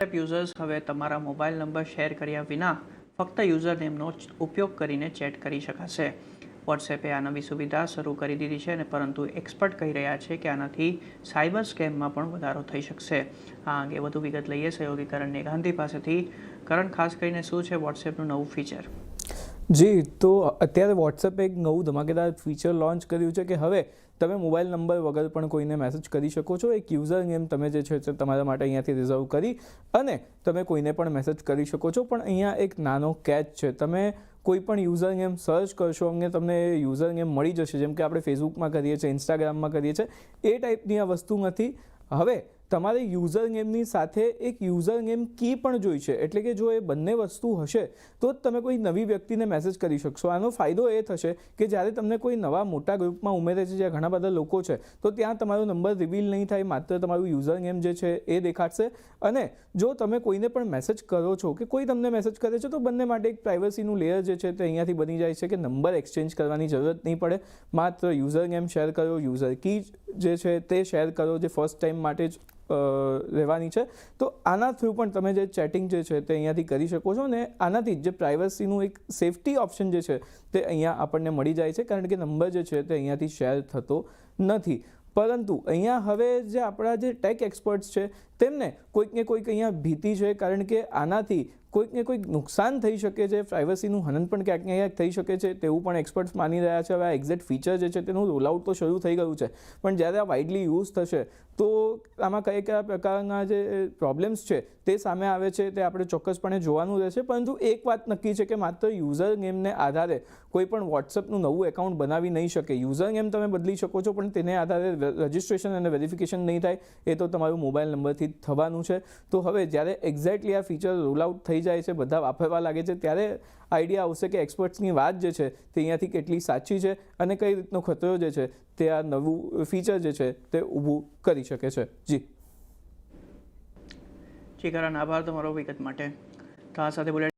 WhatsApp users હવે તમારા mobile number share કર્યા વિના ફક્ત યુઝર નેમનો ઉપયોગ કરીને ચેટ કરી શકાશે. વોટ્સએપે આ નવી સુવિધા શરૂ કરી દીધી છે, પરંતુ એક્સપર્ટ કહી રહ્યા છે કે આનાથી સાયબર સ્કેમમાં પણ વધારો થઈ શકશે. આ અંગે વધુ વિગત લઈએ સહયોગી કરણ ગાંધી પાસેથી. કરણ, ખાસ કરીને શું છે વોટ્સએપનું નવું ફીચર? જી, તો અત્યારે વોટ્સએપે એક નવું ધમાકેદાર ફીચર લોન્ચ કર્યું છે કે હવે તમે મોબાઈલ નંબર વગર પણ કોઈને મેસેજ કરી શકો છો. એક યુઝર નેમ તમે જે છે તમારા માટે અહીંયાથી રિઝર્વ કરી અને તમે કોઈને પણ મેસેજ કરી શકો છો. પણ અહીંયા એક નાનો કેચ છે. તમે કોઈ પણ યુઝર નેમ સર્ચ કરશો અને તમને યુઝર નેમ મળી જશે, જેમ કે આપણે ફેસબુકમાં કરીએ છીએ, ઇન્સ્ટાગ્રામમાં કરીએ છીએ. એ ટાઈપની આ વસ્તુ નથી. હવે તમારે યુઝર નેમની સાથે એક યુઝર નેમ કી પણ જોઈ છે. એટલે કે જો એ બંને વસ્તુ હશે તો જ તમે કોઈ નવી વ્યક્તિને મેસેજ કરી શકશો. આનો ફાયદો એ થશે કે જ્યારે તમને કોઈ નવા મોટા ગ્રુપમાં ઉમેરે છે, જ્યાં ઘણા બધા લોકો છે, તો ત્યાં તમારો નંબર રિવીલ નહીં થાય, માત્ર તમારું યુઝર નેમ જે છે એ દેખાડશે. અને જો તમે કોઈને પણ મેસેજ કરો છો કે કોઈ તમને મેસેજ કરે છે, તો બંને માટે એક પ્રાઇવસીનું લેયર જે છે તે અહીંયાથી બની જાય છે કે નંબર એક્સચેન્જ કરવાની જરૂરત નહીં પડે. માત્ર યુઝર નેમ શેર કરો, યુઝર કી જે છે તે શેર કરો, જે ફર્સ્ટ ટાઈમ માટે જ રહેવાની છે. તો આના થ્રુ પણ તમે જે ચેટિંગ જે છે તે અહીંયાથી કરી શકો છો. અને આનાથી જે પ્રાઇવસીનું એક સેફટી ઓપ્શન જે છે તે અહીંયા આપણને મળી જાય છે, કારણ કે નંબર જે છે તે અહીંયાથી શેર થતો નથી. પરંતુ અહીંયા હવે જે આપણા જે ટેક એક્સપર્ટ્સ છે તેમને કોઈક ને કોઈક અહીંયા ભીતિ છે, કારણ કે આનાથી કોઈક ને કોઈક નુકસાન થઈ શકે છે, પ્રાઇવસીનું હનન પણ ક્યાંક ને ક્યાંક થઈ શકે છે, તેવું પણ એક્સપર્ટ્સ માની રહ્યા છે. હવે આ એક્ઝેક્ટ ફીચર જે છે તેનું રોલઆઉટ તો શરૂ થઈ ગયું છે, પણ જ્યારે આ વાઇડલી યુઝ થશે તો આમાં કયા પ્રકારના જે પ્રોબ્લેમ્સ છે તે સામે આવે છે તે આપણે ચોક્કસપણે જોવાનું રહેશે. પરંતુ એક વાત નક્કી છે કે માત્ર યુઝર નેમને આધારે કોઈ પણ વોટ્સએપનું નવું એકાઉન્ટ બનાવી નહીં શકે. યુઝર નેમ તમે બદલી શકો છો, પણ તેને આધારે રજિસ્ટ્રેશન અને વેરિફિકેશન નહીં થાય. એ તો તમારું મોબાઈલ નંબરથી જ થવાનું છે. તો હવે જ્યારે એક્ઝેક્ટલી આ ફીચર રોલઆઉટ થઈ જાય છે, બધા વાપરવા લાગે છે, ત્યારે આઈડિયા આવશે કે એક્સપર્ટ્સની વાત જે છે તે અહીંયાથી કેટલી સાચી છે અને કઈ રીતનો ખતરો જે છે તે આ નવું ફીચર જે છે તે ઊભું કરી શકે છે. જી કરણ, આભાર તમારો વિગત માટે. તો આ સાથે બોલે